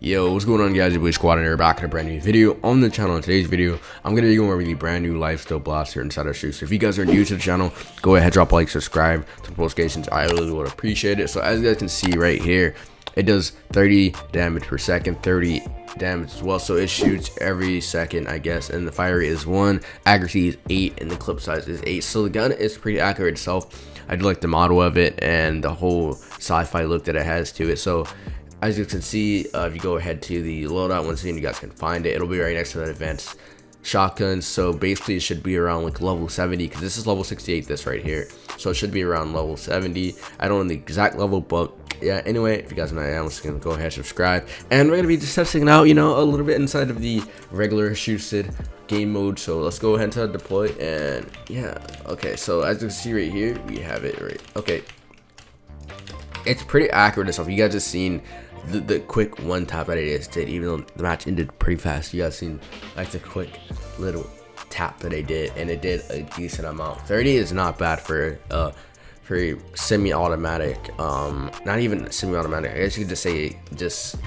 Yo, what's going on, guys? Your boy SquadDen here, back in a brand new video on the channel. In today's video, I'm going to be going over the brand new LifeSteal blaster inside our shoes. So if you guys are new to the channel, go ahead, drop a like, subscribe to the notifications. I really would appreciate it. So as you guys can see right here, it does 30 damage per second, 30 damage as well. So it shoots every second, I guess. And the fire rate is 1, accuracy is 8, and the clip size is 8. So the gun is pretty accurate itself. I do like the model of it and the whole sci-fi look that it has to it. So as you can see, if you go ahead to the loadout once again, you guys can find it. It'll be right next to that advanced shotgun. So basically it should be around like level 70, because this is level 68, this right here. So it should be around level 70. I don't know the exact level, but yeah, anyway, if you guys know, I'm just gonna go ahead, subscribe, and we're gonna be just testing it out, you know, a little bit inside of the regular Strucid game mode. So let's go ahead and deploy. And yeah, okay, so as you can see right here, we have it right. Okay, it's pretty accurate and stuff. You guys just seen the quick one tap that it just did, even though the match ended pretty fast. You guys seen like the quick little tap that they did, and it did a decent amount. 30 is not bad for semi-automatic, not even semi-automatic. I guess you could just say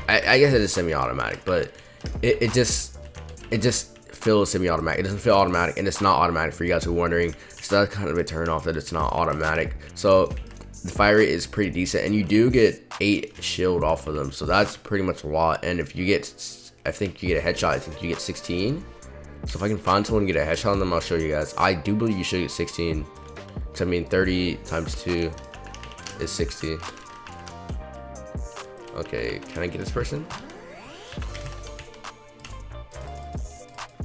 I guess it is semi-automatic, but it just feels semi-automatic. It doesn't feel automatic, and it's not automatic for you guys who are wondering. So that's kind of a turn off that it's not automatic. So the fire rate is pretty decent, and you do get 8 shield off of them, so that's pretty much a lot. And if you get, I think you get a headshot, I think you get 16. So if I can find someone and get a headshot on them, I'll show you guys. I do believe you should get 16, because I mean 30 times 2 is 60. Okay, can I get this person?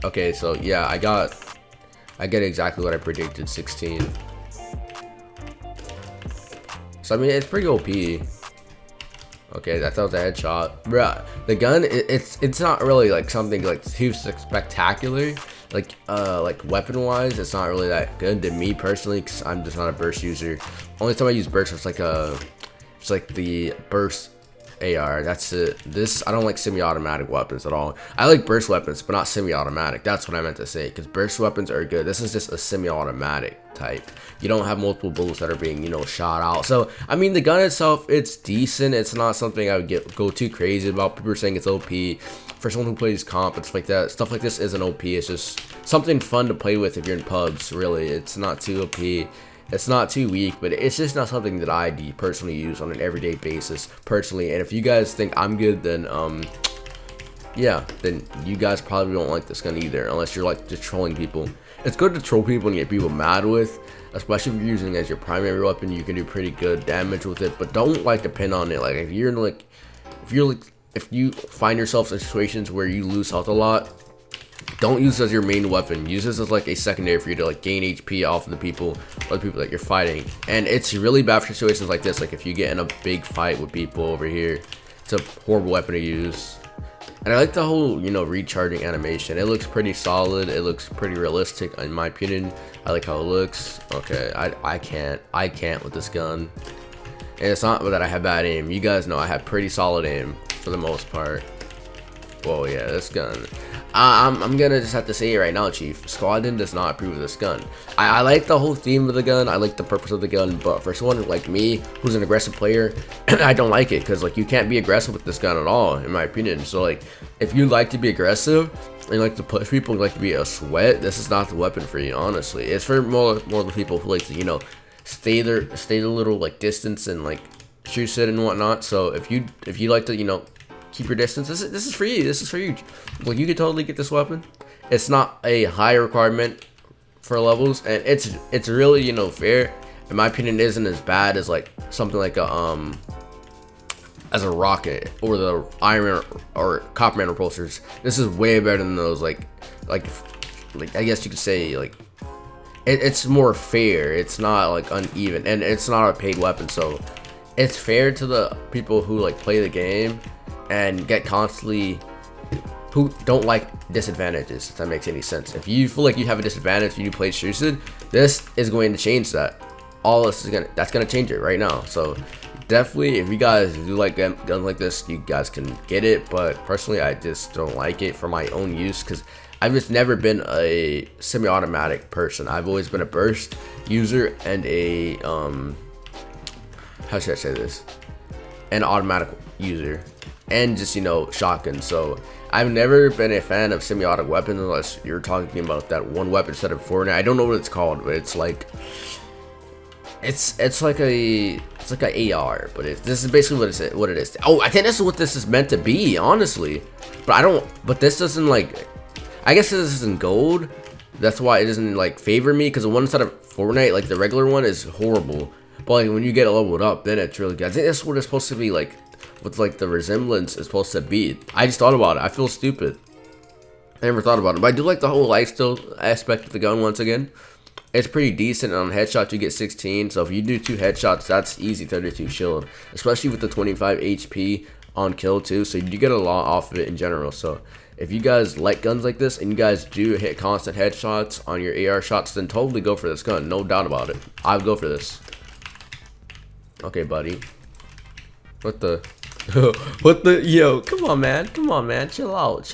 Okay, so yeah, I get exactly what I predicted, 16. So I mean, it's pretty OP. Okay, that was a headshot, bruh. The gun, it's not really like something like too spectacular, like weapon wise. It's not really that good to me personally, because I'm just not a burst user. Only time I use burst was it's like the burst AR. That's it. I don't like semi-automatic weapons at all. I like burst weapons, but not semi-automatic. That's what I meant to say, because burst weapons are good. This is just a semi-automatic type. You don't have multiple bullets that are being, you know, shot out. So I mean, the gun itself, it's decent. It's not something I would go too crazy about. People are saying it's OP for someone who plays comp. It's like that stuff like this isn't OP. It's just something fun to play with if you're in pubs. Really, it's not too OP. It's not too weak, but it's just not something that I personally use on an everyday basis personally. And if you guys think I'm good, then yeah, then you guys probably don't like this gun either, unless you're like just trolling people. It's good to troll people and get people mad with, especially if you're using it as your primary weapon. You can do pretty good damage with it, but don't like depend on it. Like if you find yourself in situations where you lose health a lot, don't use it as your main weapon. Use this as like a secondary for you to like gain HP off of the people that you're fighting. And it's really bad for situations like this. Like if you get in a big fight with people over here, it's a horrible weapon to use. And I like the whole, you know, recharging animation. It looks pretty solid. It looks pretty realistic in my opinion. I like how it looks. Okay, I can't with this gun. And it's not that I have bad aim. You guys know I have pretty solid aim for the most part. Whoa, yeah, this gun. I'm gonna just have to say it right now, Chief. SquadDen does not approve of this gun. I like the whole theme of the gun. I like the purpose of the gun, but for someone like me, who's an aggressive player, I don't like it, because like you can't be aggressive with this gun at all, in my opinion. So like, if you like to be aggressive and you like to push people, and like to be a sweat, this is not the weapon for you. Honestly, it's for more the people who like to, you know, stay a little like distance and like shoot it and whatnot. So if you like to, you know, keep your distance, this is for you. This is for you. Like, you could totally get this weapon. It's not a high requirement for levels, and it's really, you know, fair. In my opinion, it isn't as bad as like something like a as a rocket or the iron or copper man repulsors. This is way better than those. Like I guess you could say like it's more fair. It's not like uneven, and it's not a paid weapon, so it's fair to the people who like play the game and get constantly, who don't like disadvantages, if that makes any sense. If you feel like you have a disadvantage when you play Strucid, this is going to change that. All this is that's gonna change it right now. So definitely, if you guys do like guns like this, you guys can get it. But personally, I just don't like it for my own use, because I've just never been a semi-automatic person. I've always been a burst user and a how should I say this? An automatic user. and just, you know, shotgun. So I've never been a fan of semi-auto weapons unless you're talking about that one weapon set of Fortnite. I don't know what it's called, but it's like it's like a AR, but this is basically what it is. Oh, I think this is what this is meant to be, honestly. But this doesn't, like, I guess this isn't gold. That's why it doesn't, like, favor me, because the one side of Fortnite, like the regular one, is horrible. But like when you get leveled up, then it's really good. I think that's what it's supposed to be like. What like the resemblance is supposed to be. I just thought about it. I feel stupid. I never thought about it, but I do like the whole LifeSteal aspect of the gun. Once again, it's pretty decent. On headshots you get 16, so if you do 2 headshots, that's easy 32 shield, especially with the 25 HP on kill too. So you get a lot off of it in general. So if you guys like guns like this and you guys do hit constant headshots on your AR shots, then totally go for this gun, no doubt about it. I would go for this. Okay, buddy. What the what the yo, come on man, chill out.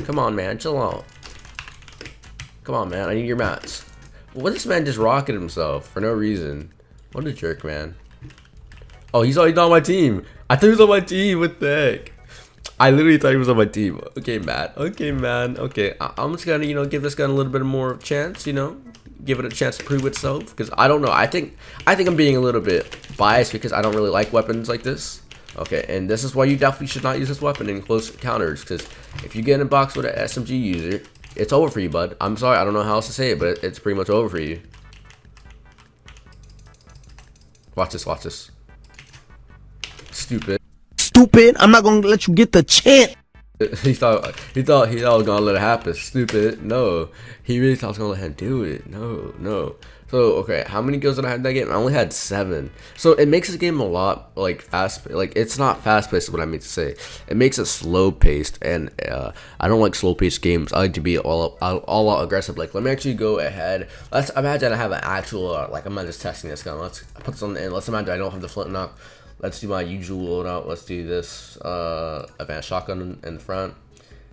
Come on man, chill out. Come on man, I need your mats. What, this man just rocketed himself for no reason. What a jerk, man. Oh, he's already on my team. I thought he was on my team. What the heck? I literally thought he was on my team. Okay, Matt. Okay, man. Okay, I'm just gonna, you know, give this gun a little bit more chance, you know, give it a chance to prove itself. Because I don't know. I think I'm being a little bit biased because I don't really like weapons like this. Okay, and this is why you definitely should not use this weapon in close encounters. Because if you get in a box with an SMG user, it's over for you, bud. I'm sorry. I don't know how else to say it, but it's pretty much over for you. Watch this. Watch this. Stupid. I'm not gonna let you get the chance. He thought I was gonna let it happen. Stupid. No, he really thought I was gonna let him do it. No. So okay, how many kills did I have in that game? I only had 7. So it makes the game a lot like fast. Like it's not fast paced. Is what I mean to say. It makes it slow paced, and I don't like slow paced games. I like to be all out aggressive. Like let me actually go ahead. Let's imagine I have an actual like I'm not just testing this gun. Let's put something in. Let's imagine I don't have the flintlock. Let's do my usual loadout. Let's do this advanced shotgun in the front,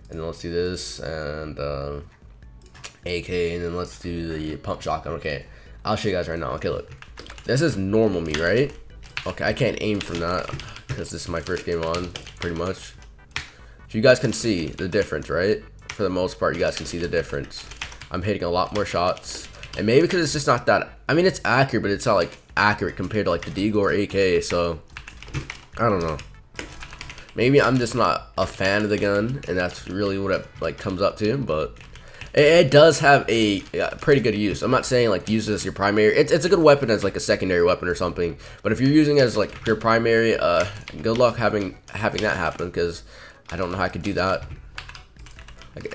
and then let's do this and AK, and then let's do the pump shotgun. Okay, I'll show you guys right now. Okay, look, this is normal me, right? Okay, I can't aim from that because this is my first game on, pretty much. So you guys can see the difference, right? For the most part, you guys can see the difference. I'm hitting a lot more shots, and maybe because it's just not that. I mean, it's accurate, but it's not like accurate compared to like the Deagle or AK. So I don't know. Maybe I'm just not a fan of the gun, and that's really what it like comes up to. But it does have a pretty good use. I'm not saying like use this as your primary. It's a good weapon as like a secondary weapon or something. But if you're using it as like your primary, good luck having that happen, because I don't know how I could do that.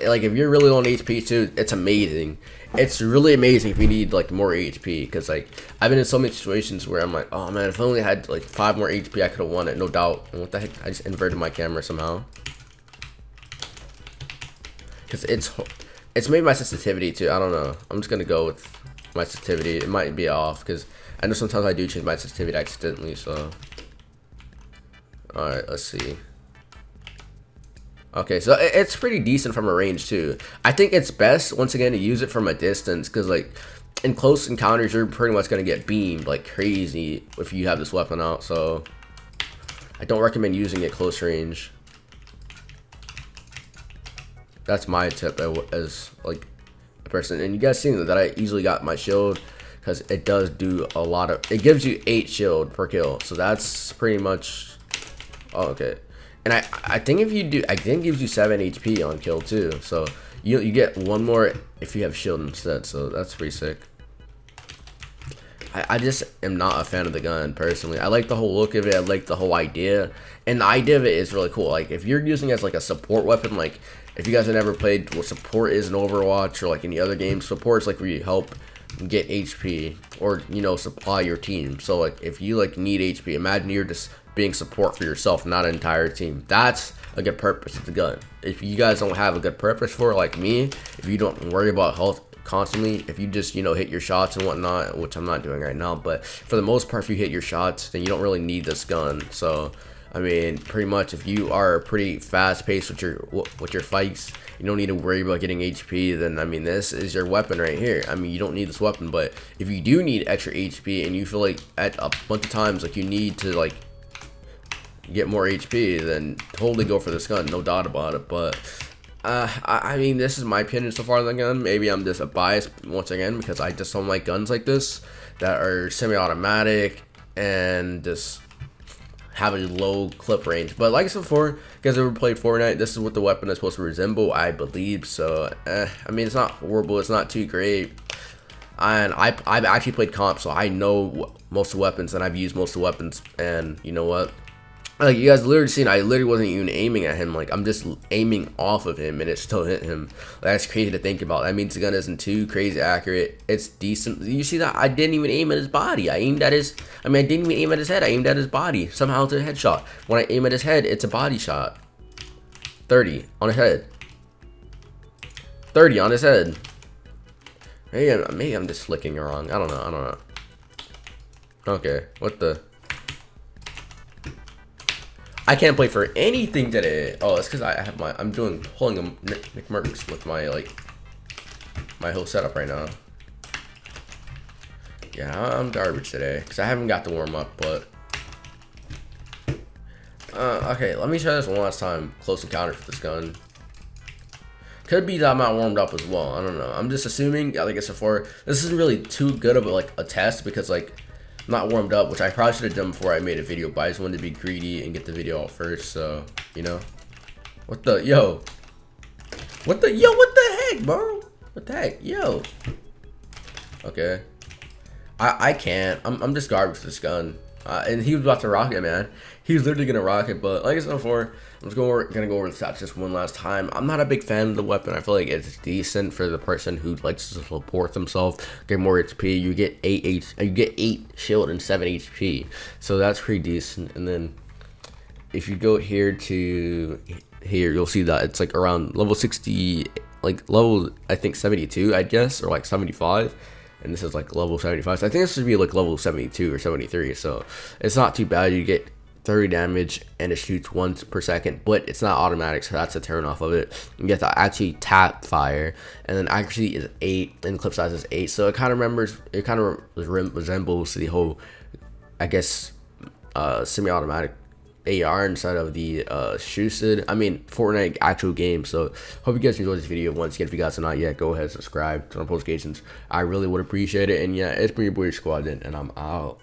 Like if you're really on HP too, it's amazing. It's really amazing if you need like more HP, because like I've been in so many situations where I'm like, oh man, if I only had like 5 more HP, I could have won it, no doubt. And what the heck? I just inverted my camera somehow. Because it's maybe my sensitivity too. I don't know. I'm just gonna go with my sensitivity. It might be off because I know sometimes I do change my sensitivity accidentally. So, all right, let's see. Okay, so it's pretty decent from a range too. I think it's best once again to use it from a distance, because like in close encounters you're pretty much gonna get beamed like crazy if you have this weapon out. So I don't recommend using it close range. That's my tip as like a person. And you guys seen that I easily got my shield, because it does do a lot of. It gives you 8 shield per kill, so that's pretty much. Oh, okay. And I think if you do, I think it gives you 7 HP on kill too. So you get 1 more if you have shield instead. So that's pretty sick. I just am not a fan of the gun personally. I like the whole look of it. I like the whole idea, and the idea of it is really cool. Like if you're using it as like a support weapon, like if you guys have never played what support is in Overwatch or like any other game, support is like where you help get HP or, you know, supply your team. So like if you like need HP, imagine you're just being support for yourself, not an entire team. That's a good purpose of the gun. If you guys don't have a good purpose for it, like me, if you don't worry about health constantly, if you just, you know, hit your shots and whatnot, which I'm not doing right now, but for the most part, if you hit your shots, then you don't really need this gun. So I mean, pretty much if you are pretty fast paced with your fights, you don't need to worry about getting HP, then I mean this is your weapon right here. I mean, you don't need this weapon, but if you do need extra HP and you feel like at a bunch of times like you need to like get more HP, then totally go for this gun, no doubt about it. But I mean, this is my opinion so far on the gun. Maybe I'm just a bias once again because I just don't like guns like this that are semi-automatic and just have a low clip range. But like I said before, you guys ever played Fortnite, this is what the weapon is supposed to resemble, I believe. So I mean, it's not horrible, it's not too great. And I've actually played comp, so I know most of the weapons, and I've used most of the weapons. And you know what, like you guys literally seen, I literally wasn't even aiming at him. Like I'm just aiming off of him and it still hit him. That's crazy to think about. That means the gun isn't too crazy accurate. It's decent. You see that? I didn't even aim at his body. I aimed at his, I didn't even aim at his head. I aimed at his body. Somehow it's a headshot. When I aim at his head, it's a body shot. 30 on his head. 30 on his head. Maybe I'm just flicking wrong. I don't know. Okay, what the? I can't play for anything today. Oh, it's because I have I'm pulling a McMurks with my my whole setup right now. Yeah, I'm garbage today because I haven't got to warm up. But okay, let me try this one last time. Close encounters with this gun. Could be that I'm not warmed up as well. I don't know. I'm just assuming. Like I said before, this isn't really too good of a test because like I'm not warmed up, which I probably should have done before I made a video. But I just wanted to be greedy and get the video out first. So you know, what the what the heck, bro? What the heck, yo? Okay, I can't. I'm just garbage with this gun. And he was about to rock it, man. He was literally gonna rock it, but like I said before, I'm just gonna go over the stats just one last time. I'm not a big fan of the weapon. I feel like it's decent for the person who likes to support themselves, get more HP. You get 8 shield and 7 HP, so that's pretty decent. And then if you go here to here, you'll see that it's like around level 60, like level I think 72, I guess, or like 75. And this is like level 75, so I think this should be like level 72 or 73, so it's not too bad. You get 30 damage and it shoots once per second, but it's not automatic, so that's a turn off of it. You get to actually tap fire, and then accuracy is 8 and clip size is 8, so it kind of resembles the whole, I guess, semi-automatic AR inside of the Strucid. Fortnite actual game. So hope you guys enjoyed this video. Once again, if you guys are not yet, go ahead and subscribe, turn on notifications. I really would appreciate it. And yeah, it's been your boy SquadDen, and I'm out.